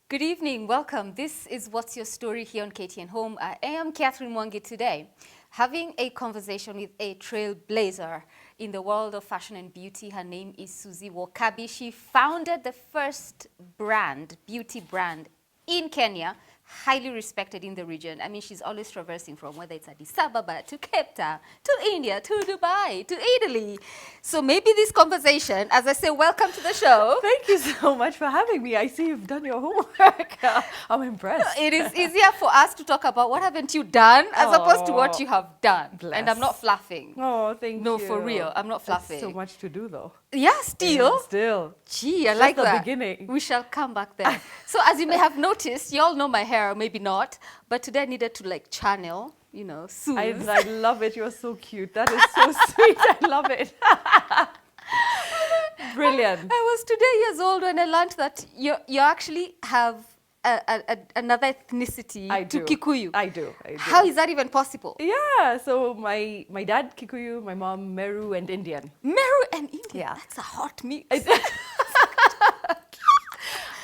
Good evening, welcome. This is What's Your Story here on KTN Home. I am Catherine Mwangi today, having a conversation with a trailblazer in the world of fashion and beauty. Her name is Suzie Wokabi. She founded the first beauty brand in Kenya, highly respected in the region. I mean, she's always traversing from whether it's Addis Ababa to Cape Town, to India, to Dubai, to Italy. So maybe this conversation, as I say, welcome to the show. Thank you so much for having me. I see you've done your homework. I'm impressed. It is easier for us to talk about what haven't you done as opposed to what you have done. Bless. And I'm not fluffing. Oh, thank you. No, for real, I'm not fluffing. So much to do, though. Yeah, still. Yeah, still. Gee, I Just like the that. beginning. We shall come back there. So as you may have noticed, you all know my hair, or maybe not, but today I needed to like channel, you know, Suze. I love it. You're so cute. That is so sweet. I love it. Brilliant. I was today years old when I learned that you actually have another ethnicity to Kikuyu. I do. How is that even possible? Yeah, so my dad Kikuyu, my mom Meru and Indian. Meru and Indian, Yeah. that's a hot mix.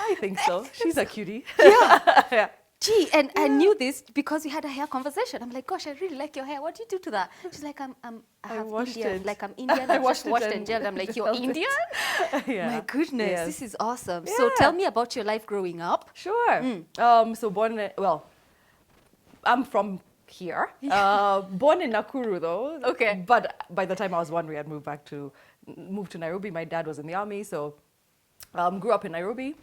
I think so. She's a cutie. Yeah. Yeah. Gee, and I knew this because we had a hair conversation. I'm like, gosh, I really like your hair. What do you do to that? She's like, I have washed Indian. it. Like, I'm Indian. I I just washed it washed and and gelled. I'm like, you're felt it. Indian? Yeah. My goodness, Yes. this is awesome. So Yeah. tell me about your life growing up. Sure. So I'm from here. Born in Nakuru, though. Okay. But by the time I was 1, we had moved to Nairobi. My dad was in the army, so grew up in Nairobi.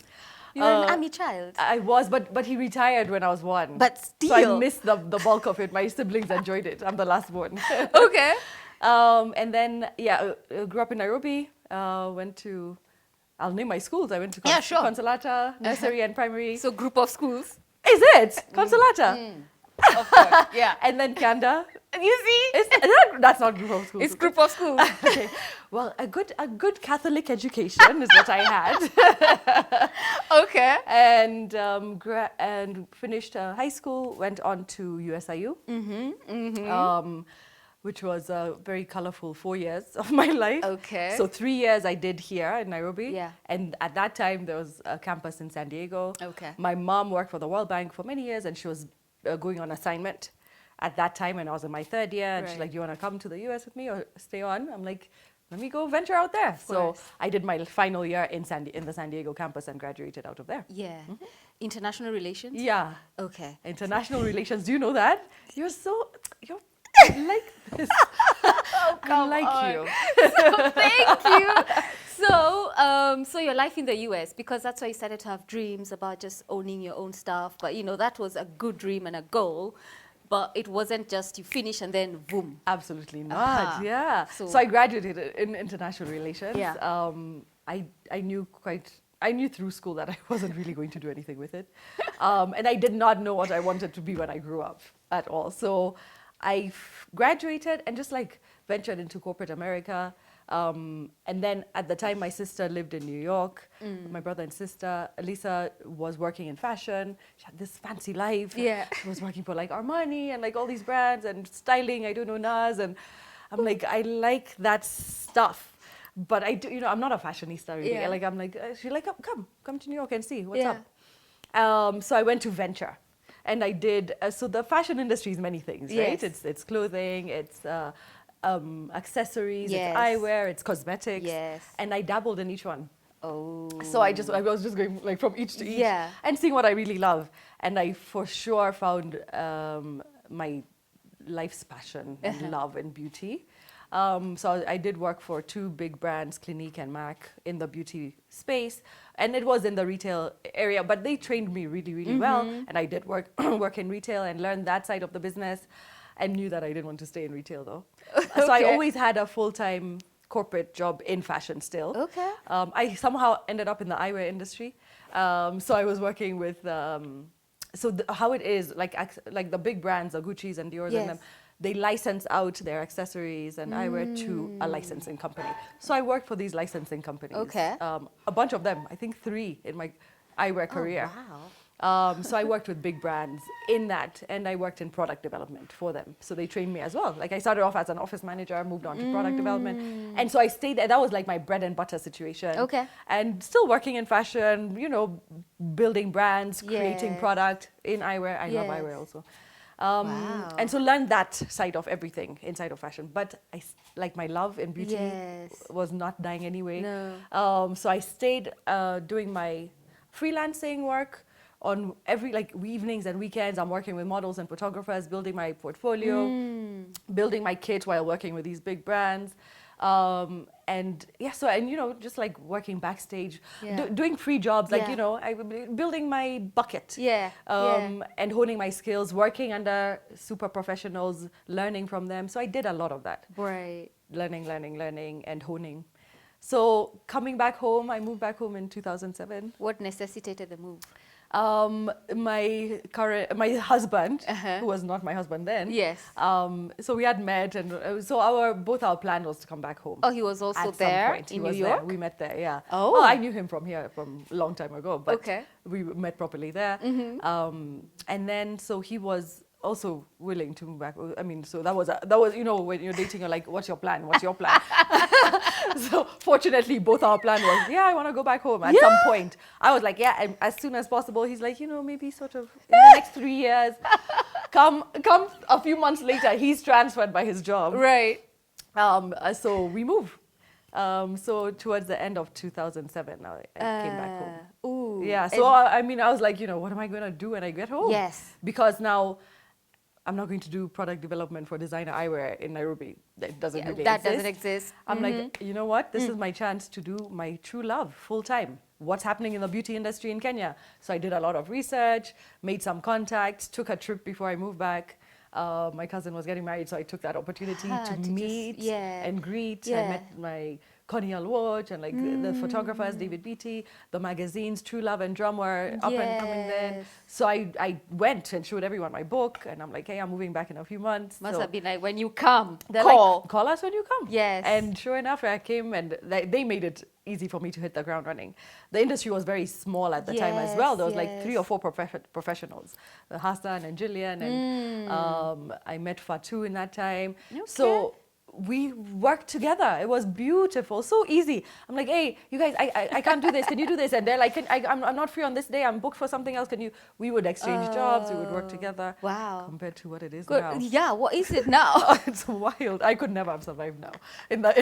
You're an army child. I was, but he retired when I was 1. But So I still. missed the bulk of it. My siblings enjoyed it. I'm the last one. Okay. And then, grew up in Nairobi. Went to, I'll name my schools. I went to Yeah, sure. Consolata, nursery and primary. So group of schools. Is it? Consolata? Of course, yeah. And then Kanda. You see? That's not group of schools. It's group of schools. Okay. Well, a good Catholic education is what I had. Okay. And finished high school, went on to USIU, which was a very colorful 4 years of my life. Okay. So 3 years I did here in Nairobi. Yeah. And at that time, there was a campus in San Diego. Okay. My mom worked for the World Bank for many years, and she was going on assignment at that time when I was in my 3rd year. And she's Right. like, do you want to come to the US with me or stay on? I'm like, let me go venture out there. So course. I did my final year in the San Diego campus and graduated out of there. Yeah. International relations? Yeah. Okay. International relations. Do you know that? You're like this. I like you. Thank you. So your life in the US, because that's why you started to have dreams about just owning your own stuff. But you know, that was a good dream and a goal. But it wasn't just you finish and then boom. Absolutely not. Aha. Yeah. So- So I graduated in international relations. Yeah. I knew through school that I wasn't really going to do anything with it. And I did not know what I wanted to be when I grew up at all. So I graduated and just like ventured into corporate America. And then at the time, my sister lived in New York. My brother and sister, Lisa, was working in fashion. She had this fancy life. Yeah. She was working for like Armani and like all these brands and styling. I don't know, Nas. And I'm like, I like that stuff. But I do, I'm not a fashionista really. Yeah. Like, I'm like, she's like, come to New York and see what's Yeah. up. So I went to venture. And I did, so the fashion industry is many things, right? Yes. It's clothing, it's accessories, Yes. it's eyewear, it's cosmetics. Yes. And I dabbled in each one. Oh. So I was just going like from each to each Yeah. and seeing what I really love. And I for sure found my life's passion and love in beauty. So I did work for 2 big brands, Clinique and MAC, in the beauty space. And it was in the retail area, but they trained me really, really well. And I did work in retail and learn that side of the business and knew that I didn't want to stay in retail though. So I Okay. always had a full-time corporate job in fashion still. Okay. I somehow ended up in the eyewear industry. So I was working with, how it is, like the big brands, the Gucci's and Dior's Yes. and them, they license out their accessories and eyewear to a licensing company. So I worked for these licensing companies. Okay. A bunch of them, I think 3 in my eyewear career. Oh, wow. So I worked with big brands in that, and I worked in product development for them. So they trained me as well. Like I started off as an office manager, moved on to product development. And so I stayed there. That was like my bread and butter situation. Okay. And still working in fashion, you know, building brands, creating Yes. product in eyewear. I love Yes. eyewear also. Wow. And so learned that side of everything inside of fashion. But like my love in beauty Yes. was not dying anyway. No. So I stayed doing my freelancing work on every like evenings and weekends. I'm working with models and photographers, building my portfolio, building my kit while working with these big brands. And yeah, so, and you know, just like working backstage, Yeah. doing free jobs, like, Yeah. you know, building my bucket. Yeah. And honing my skills, working under super professionals, learning from them. So I did a lot of that. Right. Learning, and honing. So coming back home, I moved back home in 2007. What necessitated the move? My husband, Uh-huh. who was not my husband then. Yes. So we had met, and so both our plan was to come back home. Oh, he was also At there some point. in He New was York? there. We met there, yeah. Oh. Well, I knew him from here from a long time ago, but Okay. we met properly there. And then so he was also willing to move back. I mean, so that was you know, when you're dating, you're like, what's your plan? What's your plan? So fortunately, both our plan was, yeah, I want to go back home at some point. I was like, yeah, and as soon as possible. He's like, you know, maybe sort of in the next 3 years. Come a few months later, he's transferred by his job. Right. So we move. So towards the end of 2007, I came back home. Ooh. Yeah, so I mean, I was like, you know, what am I going to do when I get home? Yes. Because now I'm not going to do product development for designer eyewear in Nairobi. That doesn't really that exist. doesn't exist. I'm like, you know what? This is my chance to do my true love full time. What's happening in the beauty industry in Kenya? So I did a lot of research, made some contacts, took a trip before I moved back. My cousin was getting married, so I took that opportunity to meet and greet. I met my Connie Alwatch and like the photographers, David Beatty, the magazines, True Love and Drum were up and coming then. So I went and showed everyone my book, and I'm like, hey, I'm moving back in a few months. Must have been like, when you come, they're call. like, call us when you come. Yes. And sure enough, I came, and they made it easy for me to hit the ground running. The industry was very small at the time as well. There was like 3 or 4 professionals, Hassan and Jillian, and I met Fatu in that time. Okay. So we worked together. It was beautiful, so easy. I'm like, hey, you guys, I can't do this. Can you do this? And they're like, I'm not free on this day. I'm booked for something else. Can you? We would exchange jobs. We would work together. Wow. Compared to what it is Good. now. Yeah, what is it now? It's wild. I could never have survived now in the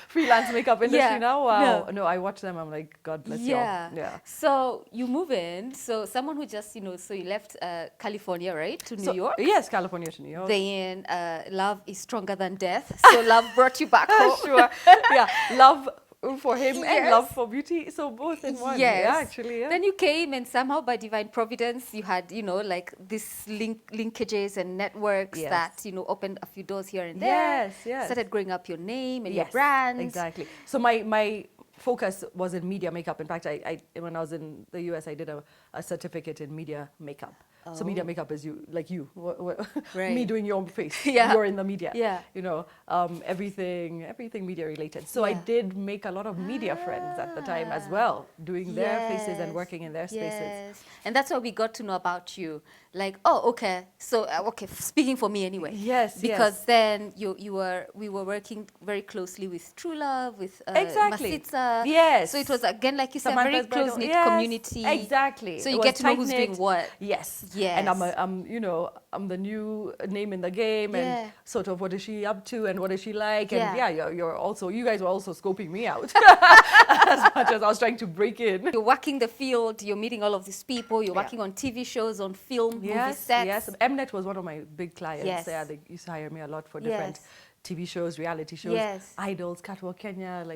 freelance makeup industry now. Wow. No, I watch them. I'm like, God bless you. Yeah. So you move in. So someone who just, you know, so you left California, right, to New York? Yes, California to New York. Then love is stronger than death. So love brought you back home. Sure. Yeah. Love for him and love for beauty. So both in one. Yes. Yeah, actually. Yeah. Then you came, and somehow by divine providence, you had, you know, like this linkages and networks that, you know, opened a few doors here and there. Yes. Started growing up your name and your brands. Exactly. So my focus was in media makeup. In fact, I when I was in the US, I did a certificate in media makeup. So media makeup is me doing your face. You're in the media. Yeah. You know, everything media related. So I did make a lot of media friends at the time as well, doing their faces and working in their spaces. Yes. And that's how we got to know about you. Like, oh, okay. So, speaking for me anyway. Yes. Because then we were working very closely with True Love, with Masitza. Yes. So it was, again, like you said, a very close-knit community. Exactly. So you get to know who's doing what. Yes. Yes. And I'm the new name in the game, and sort of what is she up to and what is she like, and you guys were also scoping me out as much as I was trying to break in. You're working the field, you're meeting all of these people, you're working on TV shows, on film, movie sets. Yes, Mnet was one of my big clients. Yes. Yeah, they used to hire me a lot for different TV shows, reality shows, Idols, Catwalk Kenya,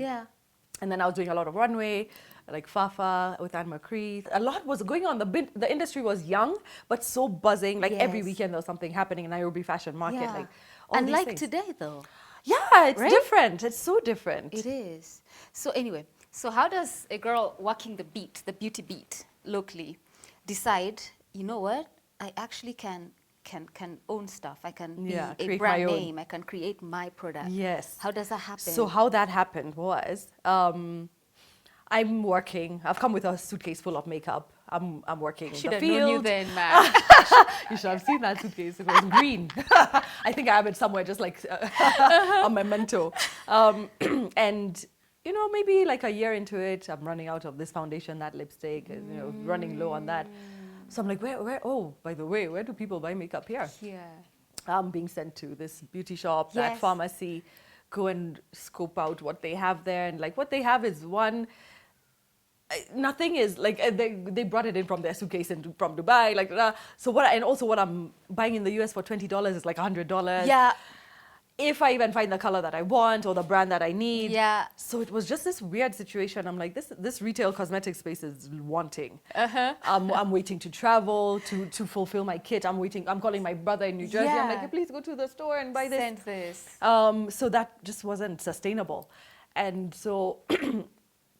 and then I was doing a lot of runway, like Fafa with Anne McCree. A lot was going on. The industry was young, but so buzzing. Like every weekend there was something happening in Nairobi fashion market. Like all and these like things. today, though. Yeah, it's different. It's so different. It is. So anyway, so how does a girl working the beauty beat locally, decide, you know what, I actually can own stuff. I can be a brand name. I can create my product. Yes. How does that happen? So how that happened was, I'm working. I've come with a suitcase full of makeup. I'm working in the Should have field. known you then, man. You should have seen that suitcase. It was green. I think I have it somewhere, just like a memento. And you know, maybe like a year into it, I'm running out of this foundation, that lipstick, and, you know, running low on that. So I'm like, where? Oh, by the way, where do people buy makeup here? Yeah. I'm being sent to this beauty shop, that Yes. pharmacy, go and scope out what they have there. And like what they have is nothing is like, they brought it in from their suitcase and from Dubai, like, so what I'm buying in the US for $20 is like $100. Yeah. If I even find the color that I want or the brand that I need. Yeah. So it was just this weird situation. I'm like, this retail cosmetic space is wanting. I'm waiting to travel to fulfill my kit. I'm calling my brother in New Jersey. I'm Yeah. like, please go to the store and buy this. Send this. So that just wasn't sustainable. And so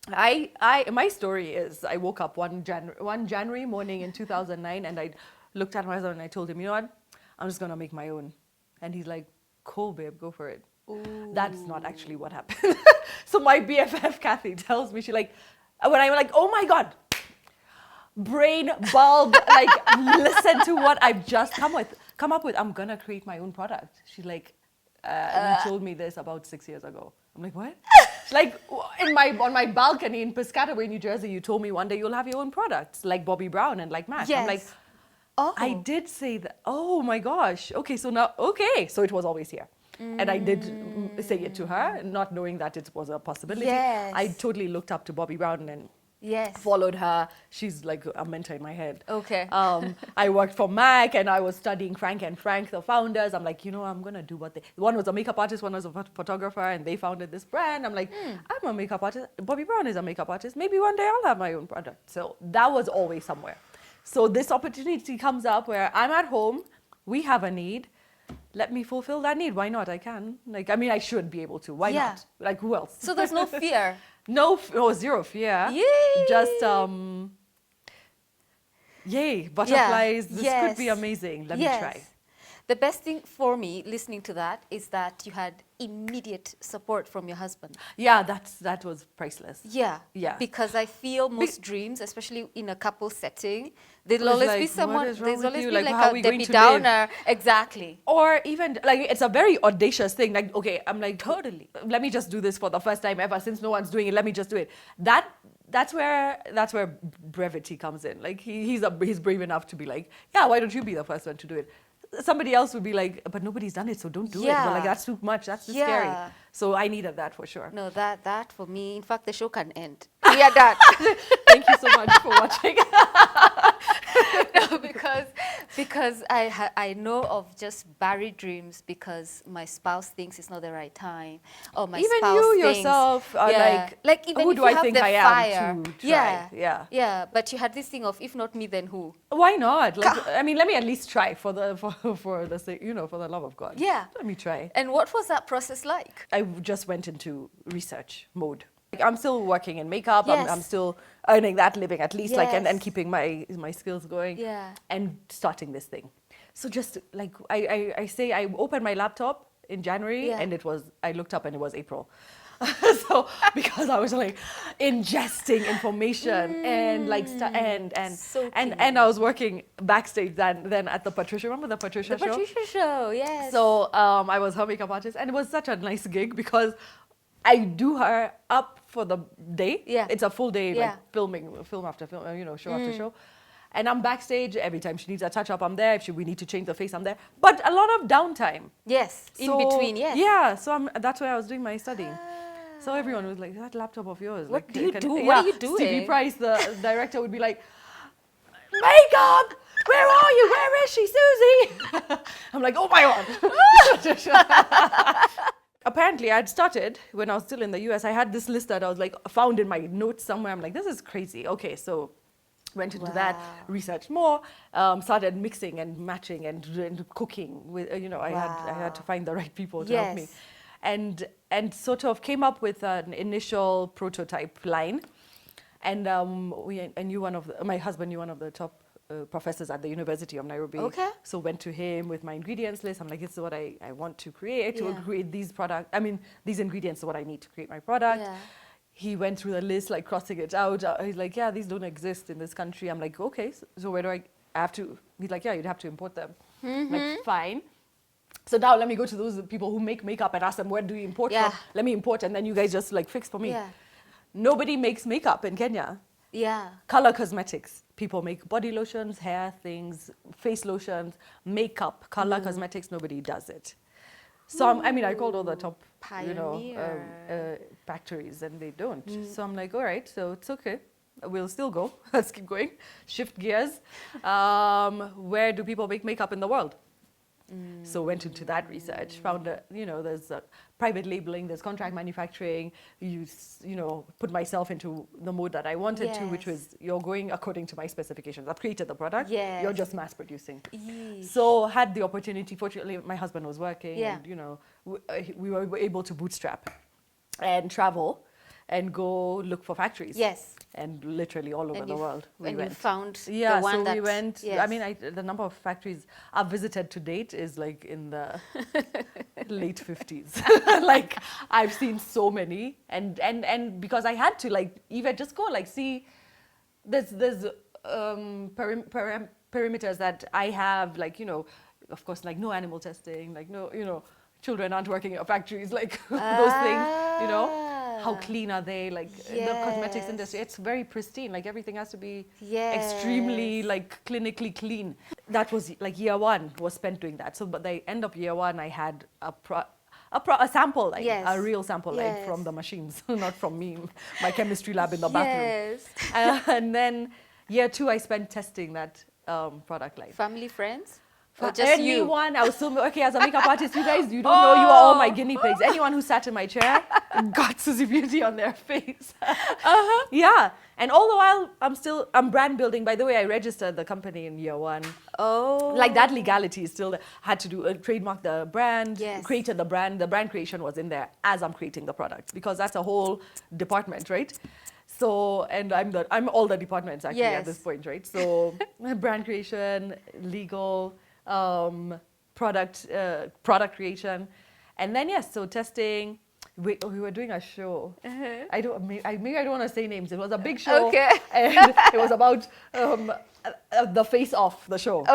my story is I woke up one January morning in 2009 and I looked at my husband and I told him, you know what? I'm just going to make my own. And he's like, cool, babe, go for it. Ooh. That's not actually what happened. So my BFF, Kathy, tells me, when I'm like, oh my God, brain bulb, like, listen to what I've just come up with. I'm going to create my own product. She's like, you told me this about 6 years ago. I'm like, what? She's like, on my balcony in Piscataway, New Jersey, you told me one day you'll have your own products, like Bobbi Brown and like MAC. Yes. I'm like, oh. I did say that. Oh my gosh. Okay, so it was always here. And I did say it to her, not knowing that it was a possibility. Yes. I totally looked up to Bobbi Brown and Yes. followed her. She's like a mentor in my head. Okay. I worked for MAC and I was studying Frank and Frank, the founders. I'm like, you know, I'm going to do one was a makeup artist, one was a photographer, and they founded this brand. I'm like, I'm a makeup artist. Bobbi Brown is a makeup artist. Maybe one day I'll have my own product. So that was always somewhere. So this opportunity comes up where I'm at home, we have a need, let me fulfill that need. Why not? I can. Like, I mean, I should be able to. Why not? Like, who else? So there's no fear. Zero fear. Yay! Just, yay, butterflies. Yeah. This Yes. could be amazing. Let me try. The best thing for me listening to that is that you had immediate support from your husband. Yeah, that was priceless. Yeah. Yeah. Because I feel most dreams, especially in a couple setting, there'll It's always like, be what someone, is wrong there's with always you? be Like, like how are a we going Debbie to live? Downer. Exactly. Or even, like, it's a very audacious thing. Like, okay, I'm like, totally. Let me just do this for the first time ever. Since no one's doing it, let me just do it. That's where brevity comes in. Like, he's brave enough to be like, yeah, why don't you be the first one to do it? Somebody else would be like, but nobody's done it, so don't do it. But like, that's too much. That's too scary. So I needed that for sure. No, that for me, in fact, the show can end. We are done. Thank you so much for watching. No, because I know of just buried dreams because my spouse thinks it's not the right time, or my Even spouse you thinks, yourself are like even who if do you I have think the I am fire, to try? yeah. But you had this thing of if not me, then who? Why not? Like, I mean, let me at least try for the sake, you know, for the love of God. Yeah. Let me try. And what was that process like? I just went into research mode. Like, I'm still working in makeup. Yes. I'm still earning that living at least, like, and Yes. keeping my skills going. Yeah. And starting this thing. So just like I say, I opened my laptop in January, and I looked up and it was April. So because I was like ingesting information and like and I was working backstage then at the Patricia. Remember the Patricia show? The Patricia show, yes. So I was her makeup artist, and it was such a nice gig because I do her up for the day. Yeah. It's a full day, Yeah. like film after film, you know, show after show. And I'm backstage every time she needs a touch up. I'm there. If we need to change the face, I'm there. But a lot of downtime. Yes, in between, yes. Yeah, so that's where I was doing my studying. So everyone was like, that laptop of yours. What like, do you do? Yeah. What are you doing? Stevie Price, the director, would be like, makeup! Where are you? Where is she, Suzie? I'm like, oh my God. Apparently, I'd started when I was still in the US. I had this list that I was like, found in my notes somewhere. I'm like, this is crazy. Okay, so went into that, researched more, started mixing and matching and cooking with, you know, I had to find the right people to help me. And sort of came up with an initial prototype line. And my husband knew one of the top professors at the University of Nairobi. Okay. So went to him with my ingredients list. I'm like, this is what I want to create. To create these products. I mean, these ingredients are what I need to create my product. Yeah. he went through the list, like crossing it out. He's like, yeah, these don't exist in this country. I'm like, okay, so where do I have to? He's like, yeah, you'd have to import them. Like, fine. So now let me go to those people who make makeup and ask them, where do you import from? Let me import, and then you guys just like fix for me. Yeah. Nobody makes makeup in Kenya. Yeah. Color cosmetics. People make body lotions, hair things, face lotions, makeup, color cosmetics. Nobody does it. So I mean, I called all the top, factories, and they don't. So I'm like, all right, so it's okay. We'll still go. Let's keep going. Shift gears. Where do people make makeup in the world? So went into that research, found that, there's private labeling, there's contract manufacturing, put myself into the mode that I wanted to, which was you're going according to my specifications. I've created the product, you're just mass producing. So had the opportunity, fortunately my husband was working and, we were able to bootstrap and travel and go look for factories. Yes. And literally all over the world. You found the one so that... we went. Yes. I mean, the number of factories I've visited to date is like in the late 50s. Like, I've seen so many. And because I had to, like, even just go, like, see, there's perimeters that I have, like, of course, like, no animal testing, like, no, children aren't working at factories, like, those things, How clean are they? Like, the cosmetics industry, it's very pristine. Like, everything has to be extremely, like, clinically clean. That was, like, year one was spent doing that. So, but the end of year one, I had a sample line, a real sample line from the machines, not from me, my chemistry lab in the bathroom. And then year two, I spent testing that product line. Family, friends? For just anyone, I was so, okay, as a makeup artist, you guys, you don't know, you are all my guinea pigs. Anyone who sat in my chair got Suzie Beauty on their face. Yeah, and all the while, I'm brand building. By the way, I registered the company in year one. Like that legality is still, had to do, trademark the brand, created the brand creation was in there as I'm creating the product, because that's a whole department, right? So, and I'm all the departments actually at this point, right? So, brand creation, legal, product creation, and then so testing. We were doing a show. Maybe I don't want to say names. It was a big show, and it was about the face off the show.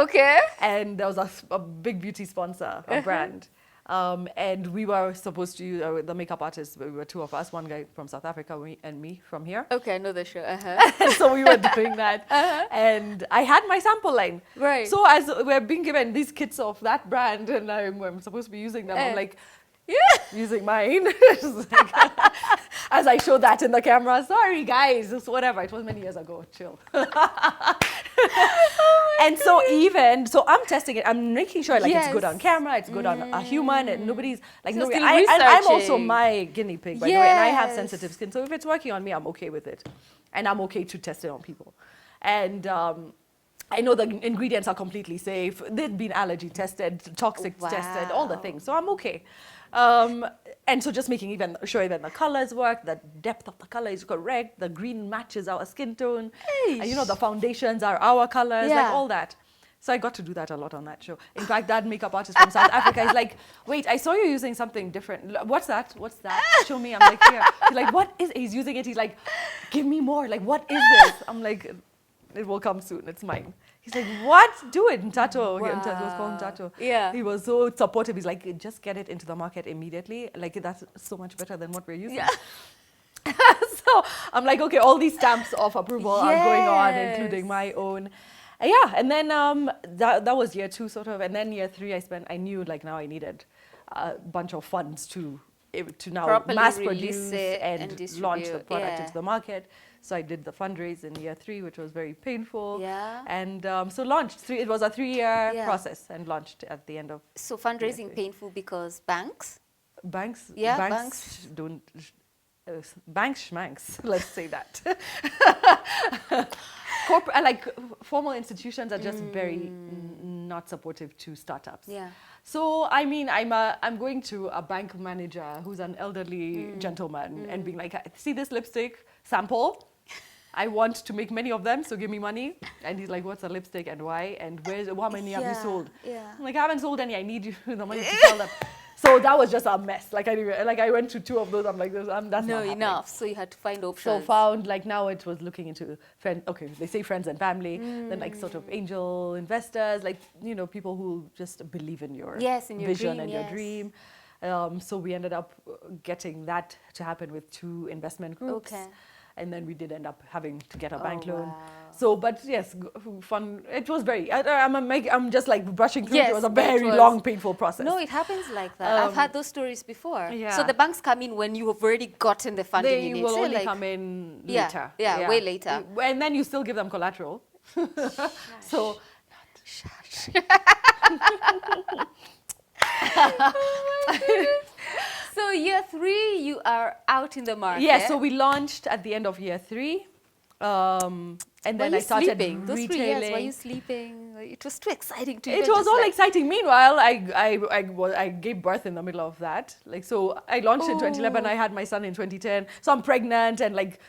And there was a big beauty sponsor, a brand. And we were supposed to use the makeup artists. We were two of us, one guy from South Africa and me from here. I know the show. And so we were doing that. And I had my sample line. Right. So as we're being given these kits of that brand and I'm supposed to be using them, I'm like, using mine. As I showed that in the camera, sorry guys, it's whatever. It was many years ago, chill. And so I'm testing it. I'm making sure like it's good on camera, it's good on a human, and nobody's like I'm also my guinea pig, by the way, and I have sensitive skin. So if it's working on me, I'm okay with it, and I'm okay to test it on people. And I know the ingredients are completely safe. They've been allergy tested, toxic tested, all the things. So I'm okay. And so just making sure that the colors work, the depth of the color is correct, the green matches our skin tone, and, the foundations are our colors, like all that. So I got to do that a lot on that show. In fact, that makeup artist from South Africa is like, wait, I saw you using something different. What's that? Show me. I'm like, here. He's like, what is it? He's using it. He's like, give me more. Like, what is this? I'm like, it will come soon. It's mine. He's like, what? Do it, Ntato. Wow. It was called Ntato. Yeah. He was so supportive. He's like, just get it into the market immediately. Like, that's so much better than what we're using. Yeah. So I'm like, okay, all these stamps of approval are going on, including my own. And then that was year two, sort of. And then year three, I knew, like, now I needed a bunch of funds to now properly mass produce and launch the product Yeah. into the market. So I did the fundraise in year 3, which was very painful. Yeah. And so launched. It was a 3-year process and launched at the end of. So fundraising painful because banks? Banks? Yeah, banks don't. Banks schmanks, let's say that. Like formal institutions are just very not supportive to startups. Yeah. So I mean, I'm going to a bank manager who's an elderly gentleman and being like, see this lipstick sample? I want to make many of them, so give me money. And he's like, what's a lipstick and why? And how many have you sold? Yeah. I'm like, I haven't sold any. I need you the money to sell them. So that was just a mess. Like I went to 2 of those. I'm like, that's not happening. enough. So you had to find options. So found, like, now it was looking into they say friends and family, then like sort of angel investors, like, you know, people who just believe in your vision and your dream. So we ended up getting that to happen with 2 investment groups. Okay. And then we did end up having to get a bank loan. Wow. So, but yes, fun. It was very, I'm just like brushing through. Yes, It was a very long, painful process. No, it happens like that. I've had those stories before. Yeah. So the banks come in when you have already gotten the funding They you need. will So only like, come in yeah, later. yeah, way later. And then you still give them collateral. So, So year 3, you are out in the market. yeah, so we launched at the end of year 3. And then I started sleeping? Those 3 retailing. years, were you sleeping? It was too exciting to It even was just all like, exciting. Meanwhile, I gave birth in the middle of that. Like, so I launched in 2011. I had my son in 2010. So I'm pregnant and like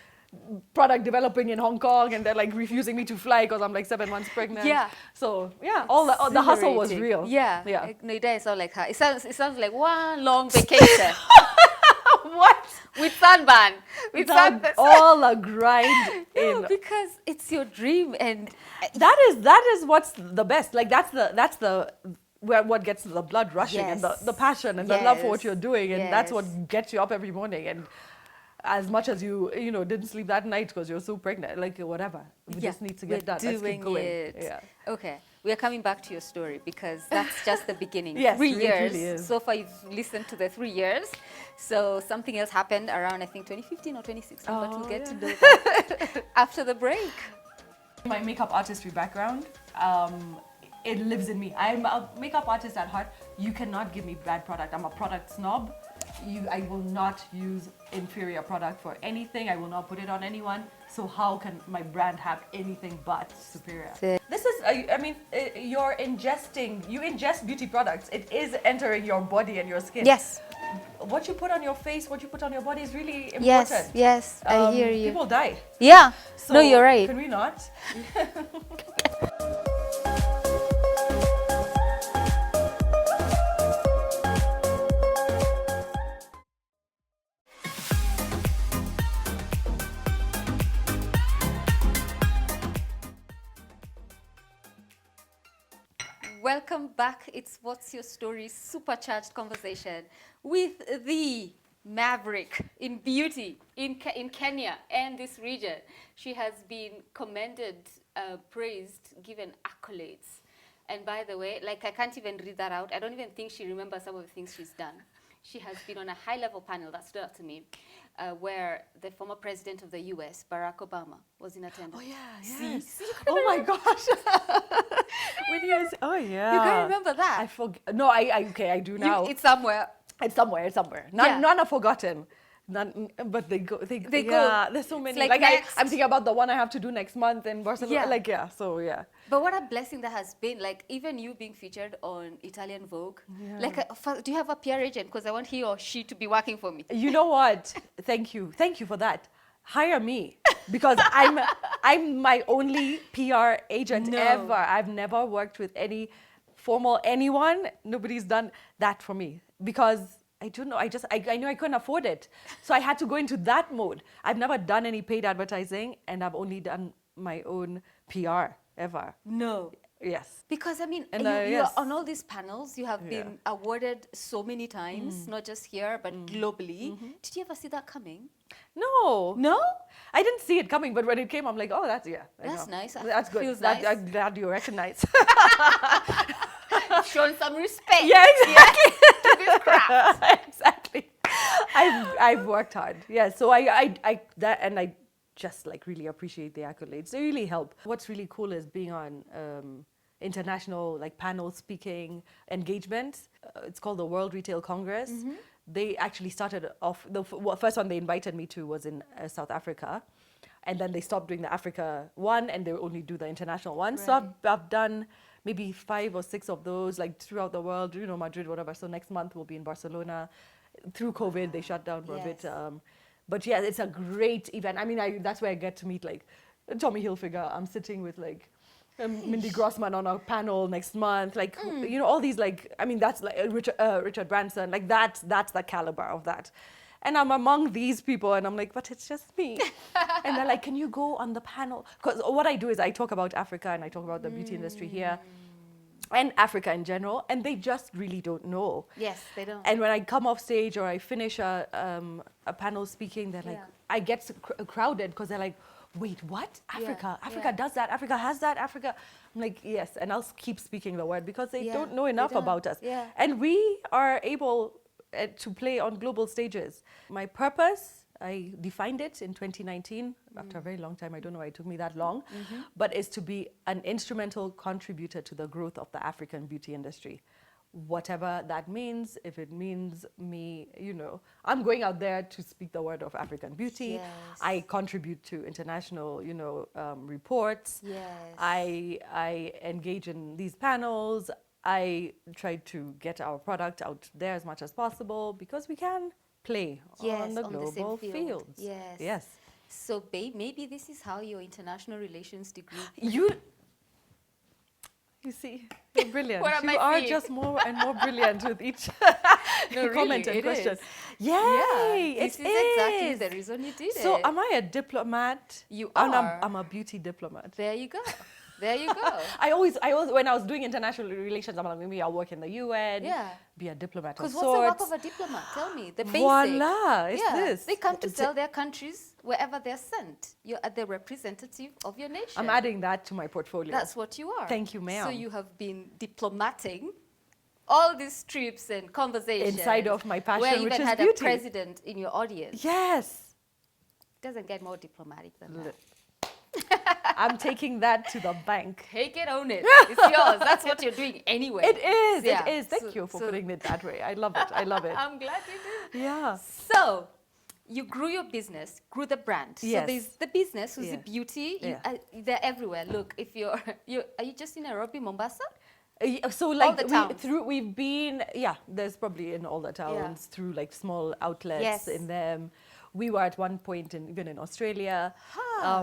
product developing in Hong Kong, and they're like refusing me to fly because I'm like 7 months pregnant. Yeah. So yeah, all the hustle was real. Yeah. Yeah. Like, no, it does sound like her. It sounds like one long vacation. What? With sunburn. With sunburn. All a grind No, in. because it's your dream, and That is what's the best. Like that's the what gets the blood rushing, and the passion and the love for what you're doing, and that's what gets you up every morning. And as much as you didn't sleep that night because you're so pregnant, like whatever, we just need to get done. Let's keep going. Yeah. Okay, we are coming back to your story because that's just the beginning. Yes, 3 it years. really is. So far, you've listened to the 3 years. So something else happened around, I think, 2015 or 2016, but we'll get to know that after the break. My makeup artistry background, it lives in me. I'm a makeup artist at heart. You cannot give me bad product. I'm a product snob. I will not use inferior product for anything. I will not put it on anyone. So how can my brand have anything but superior? This is, you ingest beauty products. It is entering your body and your skin. Yes. What you put on your face, what you put on your body is really important. Yes, I hear you. People die. Yeah. So no, you're right. Can we not? Welcome back. It's What's Your Story supercharged conversation with the maverick in beauty in Kenya and this region. She has been commended, praised, given accolades. And by the way, like I can't even read that out. I don't even think she remembers some of the things she's done. She has been on a high-level panel that stood out to me, where the former president of the US, Barack Obama, was in attendance. Oh yeah, yes. See? Oh my gosh. When he was, oh yeah. You can't remember that? I forget. No, I do now. It's somewhere. It's somewhere. None are forgotten. None, but they go. They go. There's so many. Like I'm thinking about the one I have to do next month in Barcelona. Yeah. So yeah. But what a blessing that has been. Like even you being featured on Italian Vogue. Yeah. Like, do you have a PR agent? Because I want he or she to be working for me. You know what? Thank you for that. Hire me, because I'm my only PR agent ever. I've never worked with any formal anyone. Nobody's done that for me because I don't know. I knew I couldn't afford it, so I had to go into that mode. I've never done any paid advertising, and I've only done my own PR ever. No. Yes. Because I mean, And, you're yes. on all these panels. You have been awarded so many times, not just here but globally. Did you ever see that coming? No. No. I didn't see it coming, but when it came, I'm like, oh, that's nice. That's good. Feels nice. I'm glad you recognize. Showing some respect. Yeah, exactly. To this craft. Exactly. I've worked hard. Yeah. So I just like really appreciate the accolades. They really help. What's really cool is being on international like panel speaking engagements. It's called the World Retail Congress. They actually started off, the first one they invited me to was in South Africa. And then they stopped doing the Africa one and they only do the international one. Right. So I've done maybe 5 or 6 of those like throughout the world, Madrid, whatever. So next month we'll be in Barcelona. Through COVID, they shut down for a bit. But yeah, it's a great event. I mean, that's where I get to meet like Tommy Hilfiger. I'm sitting with like Mindy Grossman on our panel next month. Like, you know, all these, like, I mean, that's like Richard Branson. Like, that's the caliber of that. And I'm among these people, and I'm like, but it's just me. And they're like, can you go on the panel? Because what I do is I talk about Africa, and I talk about the beauty industry here, and Africa in general, and they just really don't know. Yes, they don't. And when I come off stage or I finish a panel speaking, they're like, I get crowded because they're like, wait, what? Africa? Africa does that? Africa has that? Africa? I'm like, yes, and I'll keep speaking the word because they don't know enough about us. Yeah. And we are able to play on global stages. My purpose, I defined it in 2019, after a very long time, I don't know why it took me that long, but is to be an instrumental contributor to the growth of the African beauty industry. Whatever that means, if it means me, you know, I'm going out there to speak the word of African beauty. Yes. I contribute to international, you know, reports. Yes. I engage in these panels. I try to get our product out there as much as possible because we can play on the global fields. Yes. Yes. So, babe, maybe this is how your international relations degree. You see, you're brilliant. What am You I are seeing? just more and more brilliant with each No, comment really, and it question. is. Yay, This it is exactly is. the reason you did So it. am I a diplomat? You And are. I'm a beauty diplomat. There you go. There you go. I always, when I was doing international relations, I'm like, maybe I'll work in the UN, be a diplomat of Because sorts. what's the work of a diplomat? Tell me. The basic. Voila, it's this. They come to sell their countries wherever they're sent. You're the representative of your nation. I'm adding that to my portfolio. That's what you are. Thank you, ma'am. So you have been diplomating all these trips and conversations. Inside of my passion, where you which even is had beauty. a president in your audience. Yes. Doesn't get more diplomatic than that. I'm taking that to the bank. Take it, own it. It's yours. That's what you're doing anyway. It is. Yeah. It is. Thank you for putting it that way. I love it. I love it. I'm glad you did. Yeah. So, you grew your business, grew the brand. Yes. So there's the business, Suzie Yeah. Beauty. You, Yeah. they're everywhere. Look, if are you just in Nairobi, Mombasa? So like the towns. we've been, there's probably in all the towns through like small outlets in them. We were at one point even in Australia.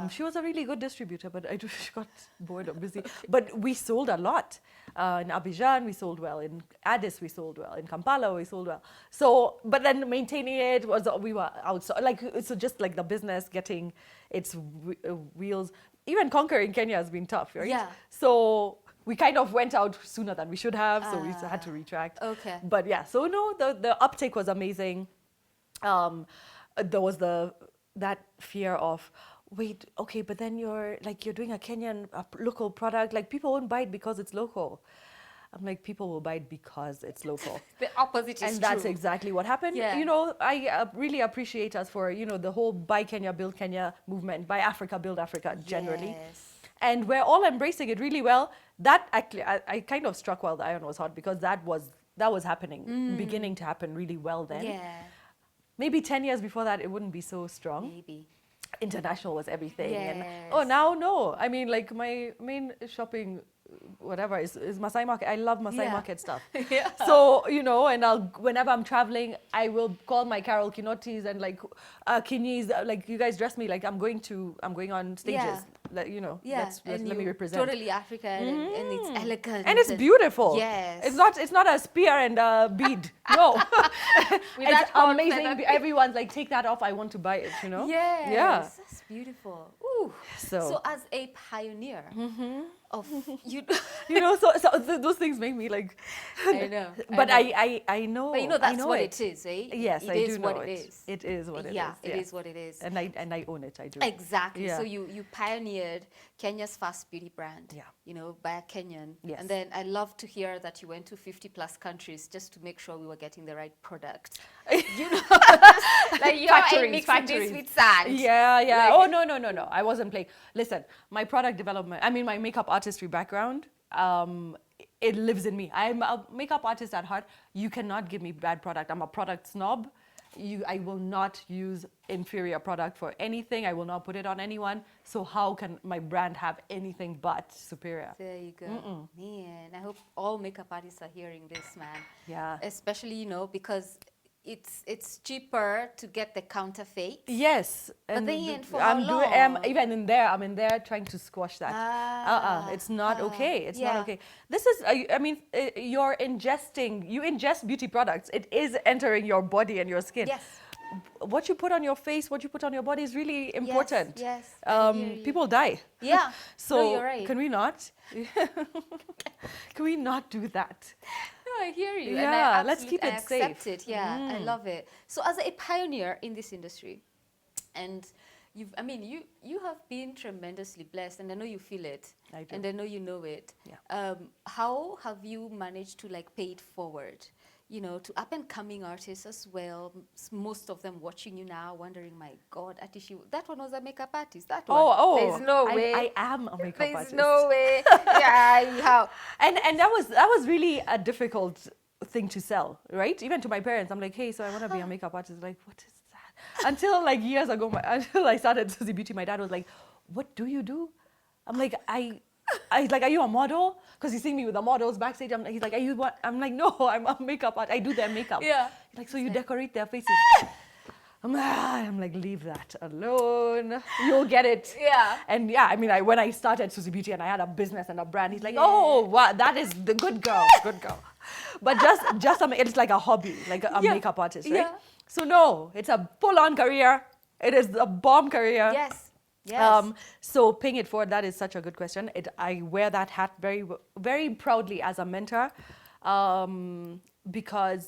She was a really good distributor, but she got bored or busy. But we sold a lot. In Abidjan, we sold well. In Addis, we sold well. In Kampala, we sold well. So, but then maintaining it we were outside. Like, so just like the business getting its wheels. Even conquering Kenya has been tough, right? Yeah. So we kind of went out sooner than we should have, so we had to retract. Okay. But yeah, so no, the uptake was amazing. There was that fear of, wait, okay, but then you're doing a Kenyan local product, like people won't buy it because it's local. I'm like, people will buy it because it's local. The opposite is true. And that's exactly what happened. Yeah. You know, I really appreciate us for, you know, the whole Buy Kenya, Build Kenya movement, Buy Africa, Build Africa generally. Yes. And we're all embracing it really well. That actually, I kind of struck while the iron was hot because that was happening, beginning to happen really well then. Yeah. Maybe 10 years before that, it wouldn't be so strong. Maybe. International was everything. Yes. And now, no. I mean, like my main shopping, whatever, is Masai Market. I love Masai Market stuff. Yeah. So, you know, and whenever I'm traveling, I will call my Carol Kinotis and like Kinis, like, you guys dress me like I'm going on stages. Yeah. Like, you know, Yeah. let And me represent. Totally African and it's elegant. And it's beautiful. Yes. It's not a spear and a bead. No. With It's that hot amazing. feather. Everyone's like, take that off. I want to buy it, you know? Yes. Yeah. That's beautiful. Ooh. So as a pioneer of you you know, those things make me like. I know. But I know. But you know that's what it is, eh? Yes, it I is do what know it it. is. It is what it is. Yeah, it is what it is. And I own it. I do. Exactly. Yeah. So you pioneered Kenya's fast beauty brand. Yeah. You know, by a Kenyan. Yes. And then I love to hear that you went to 50 plus countries just to make sure we were getting the right product. You know, like you ain't mixing this with sand. Yeah. Like- Oh no. I wasn't playing. Listen, my product development. I mean, my makeup artistry background. It lives in me. I'm a makeup artist at heart. You cannot give me bad product. I'm a product snob. I will not use inferior product for anything. I will not put it on anyone. So how can my brand have anything but superior? There you go. Man, I hope all makeup artists are hearing this, man. Yeah. Especially, you know, because it's cheaper to get the counterfeit. Yes, But then for how long? Even in there, I'm in there trying to squash that. It's not okay. It's not okay. This is, I mean, you ingest beauty products. It is entering your body and your skin. Yes. What you put on your face, what you put on your body is really important. Yes. I hear you. People die. Yeah. So no, you're right. can we not? Can we not do that? No, I hear you. Yeah, and let's keep it accept safe. it. Yeah, I love it. So as a pioneer in this industry, and you have been tremendously blessed, and I know you feel it. I do. And I know you know it. Yeah. How have you managed to like pay it forward? You know, to up-and-coming artists as well. Most of them watching you now, wondering, my God, Atishi, that one was a makeup artist. That one. Oh, There's no way. I am a makeup artist. There's no way. Yeah, how? And that was really a difficult thing to sell, right? Even to my parents, I'm like, hey, so I want to be a makeup artist. Like, what is that? Until like years ago, until I started Suzie Beauty, my dad was like, what do you do? I'm like, I like, are you a model? Because he's seeing me with the models backstage. He's like, are you what? I'm like, no, I'm a makeup artist. I do their makeup. Yeah. He's like, so you decorate their faces? I'm like, leave that alone. You'll get it. Yeah. And yeah, I mean, when I started Suzie Beauty and I had a business and a brand, he's like, oh, wow, that is the good girl, good girl. But it's like a hobby, like a makeup artist, right? Yeah. So no, it's a full-on career. It is a bomb career. Yes. Yes. So paying it forward, that is such a good question. I wear that hat very, very proudly as a mentor, because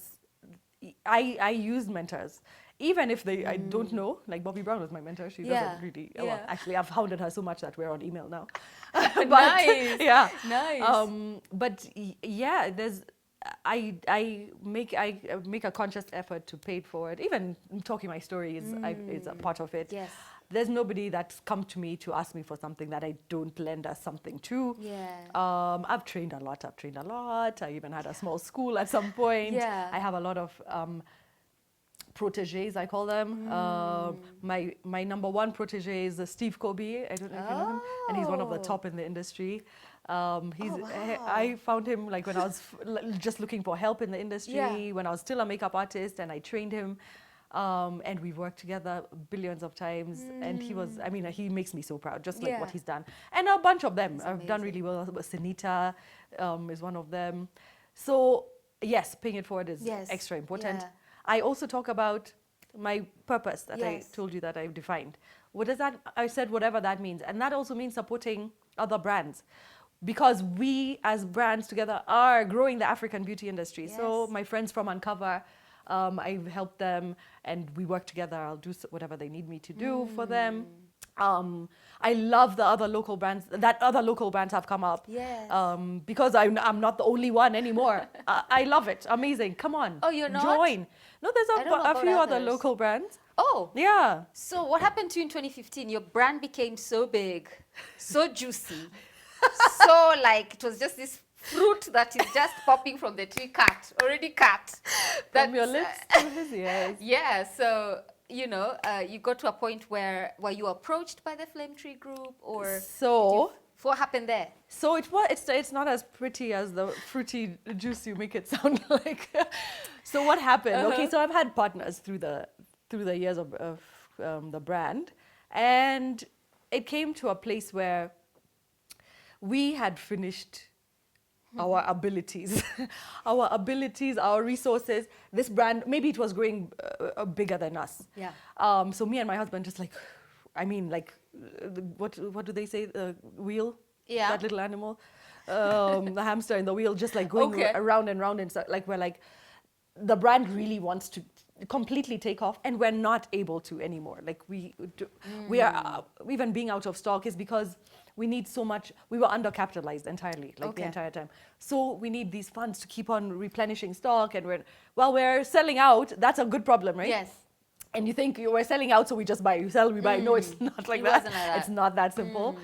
I use mentors. Even if I don't know, like Bobby Brown was my mentor. She doesn't really, well, actually I've hounded her so much that we're on email now. But, nice. Yeah. Nice. But yeah, I make a conscious effort to pay it forward. Even talking my story is a part of it. Yes. There's nobody that's come to me to ask me for something that I don't lend us something to. Yeah. I've trained a lot. I even had a small school at some point. Yeah. I have a lot of proteges, I call them. My number one protege is Steve Kobe. I don't know if you know him. And he's one of the top in the industry. I found him like when I was just looking for help in the industry, when I was still a makeup artist, and I trained him. And we've worked together billions of times. And he makes me so proud, just like what he's done. And a bunch of them have done really well. Sanita is one of them. So yes, paying it forward is extra important. Yeah. I also talk about my purpose that I told you that I've defined. What does that? I said whatever that means. And that also means supporting other brands, because we as brands together are growing the African beauty industry. So my friends from Uncover, I've helped them and we work together. I'll do whatever they need me to do for them. I love the other local brands, that other local brands have come up. Yes. Because I'm not the only one anymore. I love it. Amazing. Come on. Oh, you're not? Join. No, there's a few other local brands. Oh. Yeah. So what happened to you in 2015? Your brand became so big, so juicy, so like it was just this fruit that is just popping from the tree, already cut. From your lips to his ears. Yeah. So you got to a point where were you approached by the Flame Tree Group, or what happened there? So it's not as pretty as the fruity juice you make it sound like. So what happened? Okay, so I've had partners through the years of the brand, and it came to a place where we had finished our abilities, our resources. This brand, maybe it was growing bigger than us. Yeah. So me and my husband just what do they say? The wheel? Yeah. That little animal? The hamster in the wheel, just like going around and round. And so, like, we're like, the brand really wants to completely take off, and we're not able to anymore. Like we are even being out of stock is because we need so much. We were undercapitalized entirely, the entire time. So we need these funds to keep on replenishing stock, and we're selling out. That's a good problem, right? Yes. And you think we're selling out, so we just buy, you sell, we buy. No, it's not like that. It's not that simple.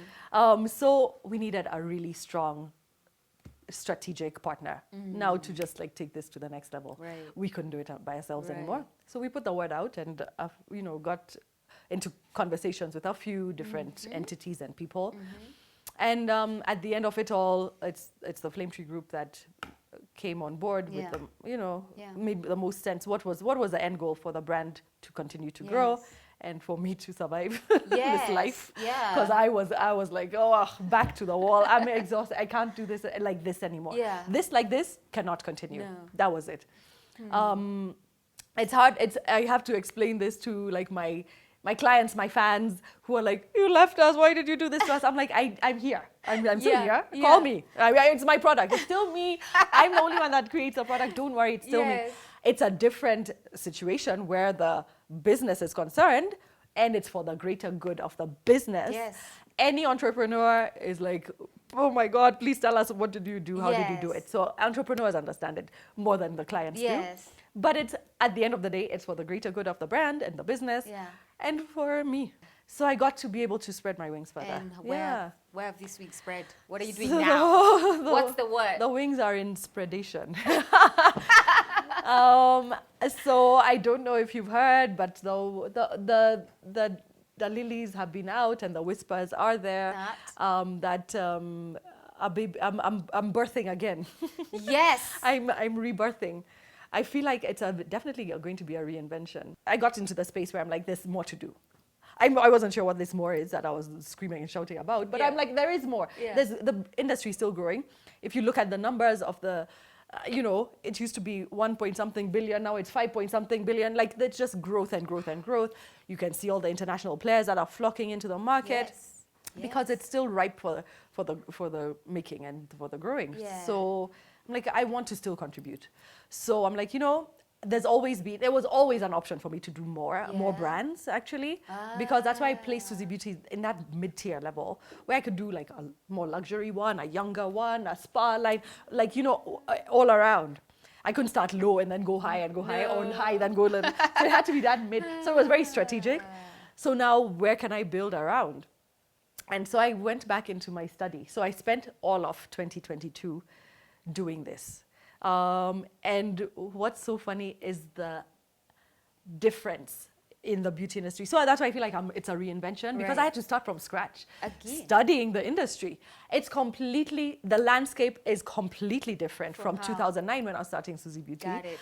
So we needed a really strong strategic partner now to just like take this to the next level. Right. We couldn't do it by ourselves anymore. So we put the word out and got into conversations with a few different entities and people. And at the end of it all, it's the Flame Tree Group that came on board with Yeah. the, you know, Yeah. made the most sense. What was the end goal for the brand to continue to grow, Yes. and for me to survive Yes. this life? Yeah. Because I was like, oh, back to the wall. I'm exhausted. I can't do this like this anymore. Yeah. This like this cannot continue. No. That was it. It's hard. I have to explain this to like my clients, my fans, who are like, you left us. Why did you do this to us? I'm like, I'm here. I'm still Yeah, here. Call yeah. me. It's my product. It's still me. I'm the only one that creates a product. Don't worry. It's still Yes. me. It's a different situation where the business is concerned, and it's for the greater good of the business. Yes. Any entrepreneur is like, oh my God, please tell us, what did you do? How did you do Yes. it? So entrepreneurs understand it more than the clients Yes. do. But it's at the end of the day, it's for the greater good of the brand and the business, Yeah. and for me. So I got to be able to spread my wings further. And where have these wings spread? What are you doing So now? What's the word? The wings are in spreadation. So I don't know if you've heard, but the lilies have been out, and the whispers are there that a baby, I'm birthing again. Yes. I'm rebirthing. I feel like it's definitely going to be a reinvention. I got into the space where I'm like, there's more to do. I wasn't sure what this more is that I was screaming and shouting about, but Yeah. I'm like, there is more. Yeah. The industry is still growing. If you look at the numbers of the, it used to be 1 point something billion, now it's 5 point something billion. Like, there's just growth and growth and growth. You can see all the international players that are flocking into the market. Yes. Because it's still ripe for the making and for the growing. Yeah. So I'm like, I want to still contribute. So I'm like, there was always an option for me to do more brands actually, because that's why I placed Suzie Beauty in that mid-tier level, where I could do like a more luxury one, a younger one, a spa line, like, all around. I couldn't start low and then go high and go high, or high then go little. So it had to be that mid. So it was very strategic. So now where can I build around? And so I went back into my study. So I spent all of 2022 doing this. And what's so funny is the difference in the beauty industry. So that's why I feel like it's a reinvention, because I had to start from scratch. Again. Studying the industry. The landscape is completely different from 2009 when I was starting Suzie Beauty. Got it.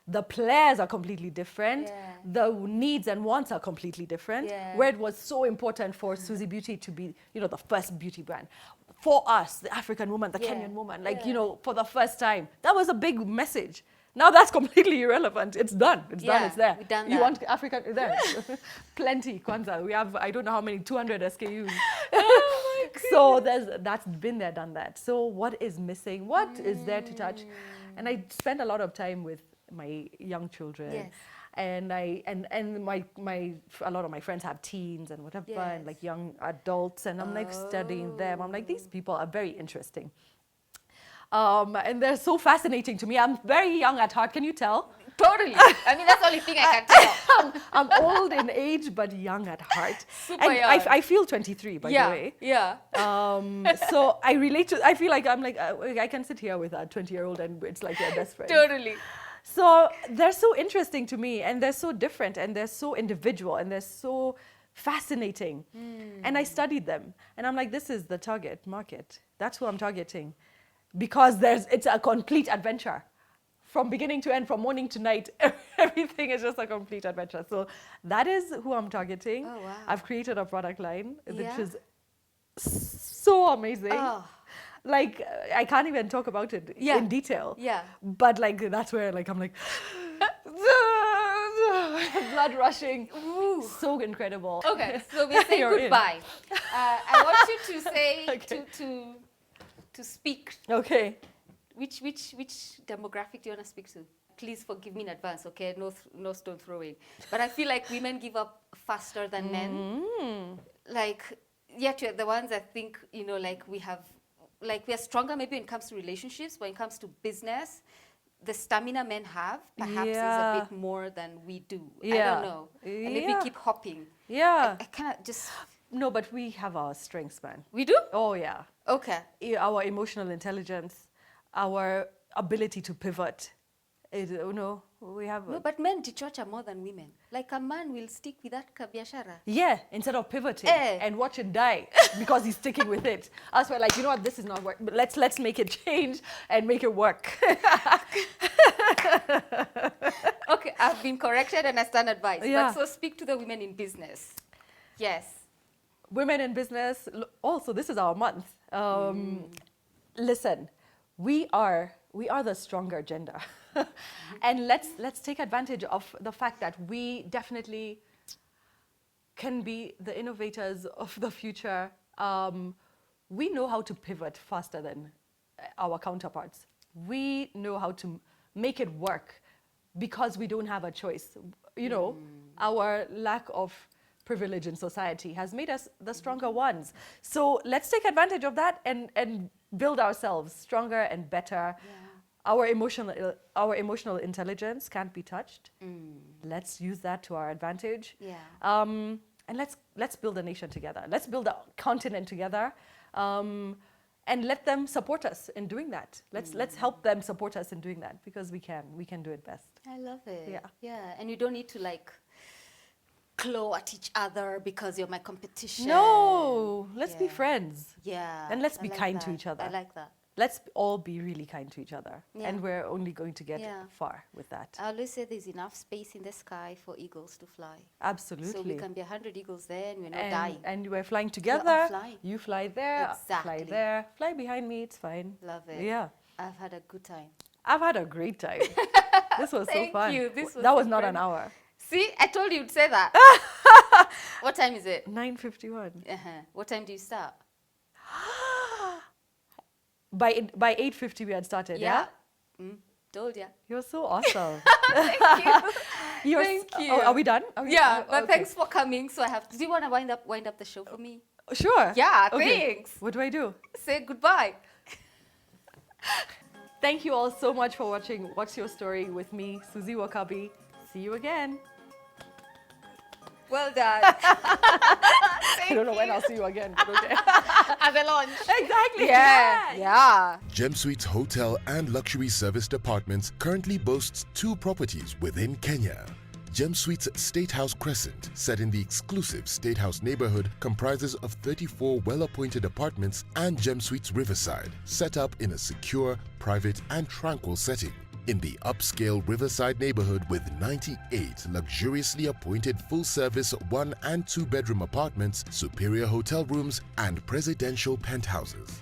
The players are completely different. Yeah. The needs and wants are completely different. Yeah. Where it was so important for Suzie Beauty to be, the first beauty brand. For us, the African woman, the Kenyan woman, for the first time. That was a big message. Now that's completely irrelevant. It's done. It's done. It's there. We've done You that. want African? There. Plenty, Kwanzaa. We have, I don't know how many, 200 SKUs. Oh my So that's been there, done that. So what is missing? What is there to touch? And I spent a lot of time with my young children. Yes. And a lot of my friends have teens and whatever, and Yes. like young adults, and I'm like studying them. I'm like, these people are very interesting. And they're so fascinating to me. I'm very young at heart, can you tell? Totally. I mean, that's the only thing I can tell. I'm old in age, but young at heart. Super And young. I feel 23, by the way. Yeah. So I relate to, I feel like I can sit here with a 20-year-old and it's like your best friend. Totally. So they're so interesting to me, and they're so different, and they're so individual, and they're so fascinating. And I studied them, and I'm like, this is the target market. That's who I'm targeting, because it's a complete adventure. From beginning to end, from morning to night, everything is just a complete adventure. So that is who I'm targeting. Oh, wow. I've created a product line, which Yeah. is so amazing. Oh. Like, I can't even talk about it in detail. Yeah. But like, that's where like, I'm like, blood rushing. Ooh. So incredible. Okay, so we're saying You're in. goodbye. I want you to say, Okay. to speak. Okay. Which demographic do you want to speak to? Please forgive me in advance, okay? No stone throwing. But I feel like women give up faster than men. Like, yet you're the ones I think, we are stronger maybe when it comes to relationships, when it comes to business. The stamina men have perhaps is a bit more than we do. I don't know. And maybe Yeah. keep hopping. Yeah. I cannot just... No, but we have our strengths, man. We do? Oh, yeah. Okay. Our emotional intelligence, our ability to pivot we have... No, but men dichocha more than women. Like a man will stick with that biashara. Yeah, instead of pivoting and watch it die because he's sticking with it. Us, we're like, you know what, this is not working, but let's make it change and make it work. Okay, I've been corrected and I stand advised. Yeah. But so speak to the women in business. Yes. Women in business, also this is our month. Listen, we are the stronger gender. And let's take advantage of the fact that we definitely can be the innovators of the future. We know how to pivot faster than our counterparts. We know how to make it work because we don't have a choice. Our lack of privilege in society has made us the stronger ones. So let's take advantage of that and build ourselves stronger and better. Yeah. Our emotional intelligence can't be touched. Let's use that to our advantage. Yeah. And let's build a nation together. Let's build a continent together. And let them support us in doing that. Let's help them support us in doing that because we can do it best. I love it. Yeah. Yeah. And you don't need to like claw at each other because you're my competition. No, let's be friends. Yeah. And let's I be like kind to that. each other. I like that. Let's all be really kind to each other. Yeah. And we're only going to get Yeah. far with that. I always say there's enough space in the sky for eagles to fly. Absolutely. So we can be 100 eagles there and we're not dying. And we're flying together. flying. You fly there, Exactly. fly there, fly behind me, it's fine. Love it. Yeah. I've had a good time. I've had a great time. This was so Thank fun. you. This was that was so not great. an hour. See, I told you you'd say that. What time is it? 9:51. What time do you start? By 8:50 we had started, yeah? Told ya. You're so awesome. Thank you. Thank you. Oh, are we done? Yeah, but okay. thanks for coming. So I have. Do you want to wind up the show for me? Sure. Yeah, Okay. thanks. What do I do? Say goodbye. Thank you all so much for watching What's Your Story with me, Suzie Wokabi. See you again. Well done. I don't know when I'll see you again, but okay. At the launch. Exactly. Yeah. Gem Suites Hotel and Luxury Serviced Apartments currently boasts 2 properties within Kenya. Gem Suites State House Crescent, set in the exclusive State House neighborhood, comprises of 34 well-appointed apartments, and Gem Suites Riverside, set up in a secure, private and tranquil setting in the upscale Riverside neighborhood with 98 luxuriously appointed full-service 1- and 2-bedroom apartments, superior hotel rooms and presidential penthouses.